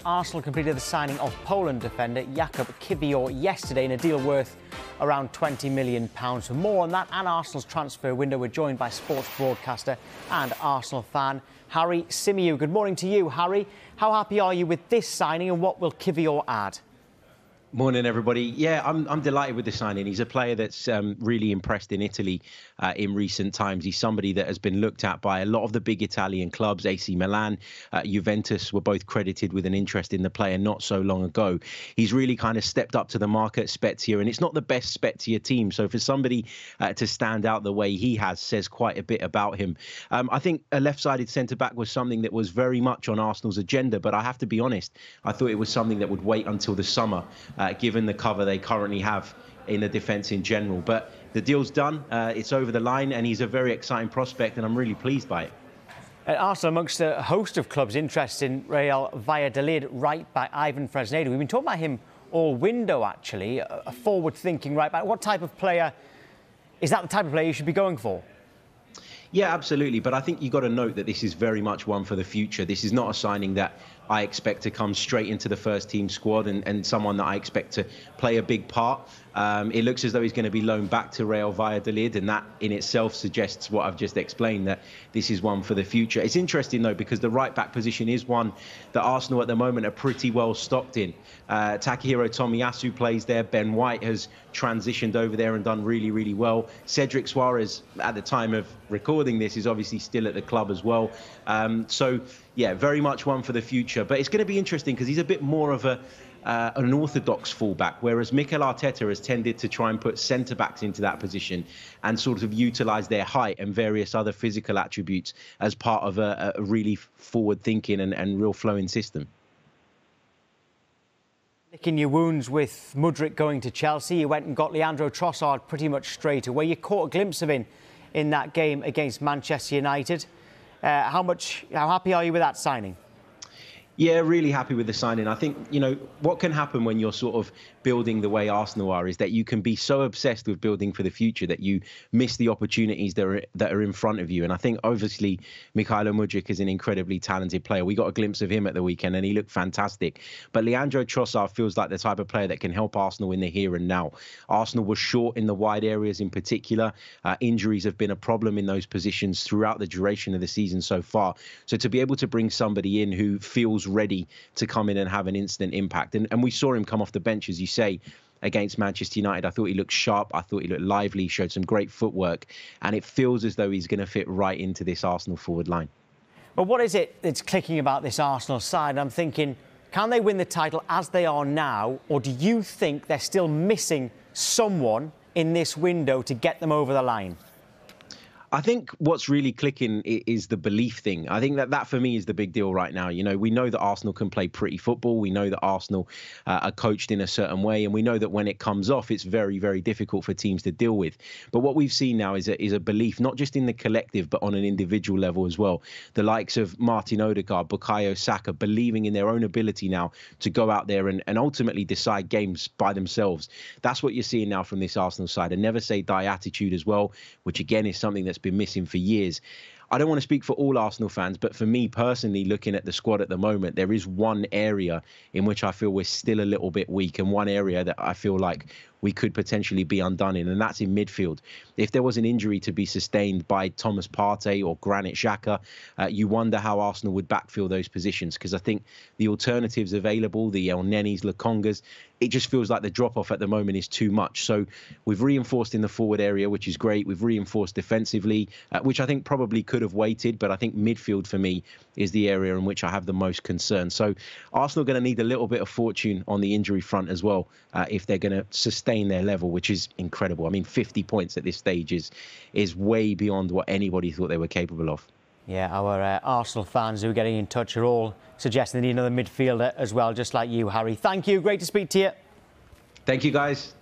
Arsenal completed the signing of Poland defender Jakub Kiwior yesterday in a deal worth around £20 million. For more on that and Arsenal's transfer window, we're joined by sports broadcaster and Arsenal fan Harry Symeou. Good morning to you, Harry. How happy are you with this signing and what will Kiwior add? Morning, everybody. Yeah, I'm delighted with the signing. He's a player that's really impressed in Italy in recent times. He's somebody that has been looked at by a lot of the big Italian clubs. AC Milan, Juventus were both credited with an interest in the player not so long ago. He's really kind of stepped up to the mark at Spezia, and it's not the best Spezia team. So for somebody to stand out the way he has says quite a bit about him. I think a left-sided centre-back was something that was very much on Arsenal's agenda, but I have to be honest, I thought it was something that would wait until the summer, given the cover they currently have in the defence in general. But the deal's done, it's over the line, and he's a very exciting prospect, and I'm really pleased by it. Arsenal amongst a host of clubs interested in Real Valladolid right back Ivan Fresneda. We've been talking about him all window, actually, a forward-thinking right back. What type of player, is that the type of player you should be going for? Yeah, absolutely. But I think you've got to note that this is very much one for the future. This is not a signing that I expect to come straight into the first team squad and someone that I expect to play a big part. It looks as though he's going to be loaned back to Real Valladolid, and that in itself suggests what I've just explained, that this is one for the future. It's interesting, though, because the right-back position is one that Arsenal at the moment are pretty well stocked in. Takahiro Tomiyasu plays there. Ben White has transitioned over there and done really, really well. Cedric Suarez, at the time of recording this, is obviously still at the club as well. So, yeah, very much one for the future. But it's going to be interesting because he's a bit more of an orthodox fullback, whereas Mikel Arteta has tended to try and put centre-backs into that position and sort of utilise their height and various other physical attributes as part of a really forward-thinking and real flowing system. Licking your wounds with Mudryk going to Chelsea, you went and got Leandro Trossard pretty much straight away. You caught a glimpse of him in that game against Manchester United. How happy are you with that signing? Yeah, really happy with the signing. I think, you know, what can happen when you're sort of building the way Arsenal are is that you can be so obsessed with building for the future that you miss the opportunities that are in front of you. And I think, obviously, Mykhailo Mudryk is an incredibly talented player. We got a glimpse of him at the weekend and he looked fantastic. But Leandro Trossard feels like the type of player that can help Arsenal in the here and now. Arsenal was short in the wide areas in particular. Injuries have been a problem in those positions throughout the duration of the season so far. So to be able to bring somebody in who feels ready to come in and have an instant impact. And we saw him come off the bench, as you say, against Manchester United. I thought he looked sharp. I thought he looked lively, showed some great footwork. And it feels as though he's going to fit right into this Arsenal forward line. Well, what is it that's clicking about this Arsenal side? I'm thinking, can they win the title as they are now? Or do you think they're still missing someone in this window to get them over the line? I think what's really clicking is the belief thing. I think that for me is the big deal right now. You know, we know that Arsenal can play pretty football. We know that Arsenal are coached in a certain way. And we know that when it comes off, it's very, very difficult for teams to deal with. But what we've seen now is a belief, not just in the collective, but on an individual level as well. The likes of Martin Odegaard, Bukayo Saka, believing in their own ability now to go out there and ultimately decide games by themselves. That's what you're seeing now from this Arsenal side. A never say die attitude as well, which again is something that's been missing for years. I don't want to speak for all Arsenal fans, but for me personally, looking at the squad at the moment, there is one area in which I feel we're still a little bit weak, and one area that I feel like we could potentially be undone in, and that's in midfield. If there was an injury to be sustained by Thomas Partey or Granit Xhaka, you wonder how Arsenal would backfill those positions, because I think the alternatives available, the El Nenis, Lokongas, it just feels like the drop-off at the moment is too much. So we've reinforced in the forward area, which is great. We've reinforced defensively, which I think probably could have waited, but I think midfield for me is the area in which I have the most concern. So Arsenal are going to need a little bit of fortune on the injury front as well, if they're going to sustain their level, which is incredible. I mean, 50 points at this stage is way beyond what anybody thought they were capable of. Yeah, our Arsenal fans who are getting in touch are all suggesting they need another midfielder as well, just like you, Harry. Thank you. Great to speak to you. Thank you, guys.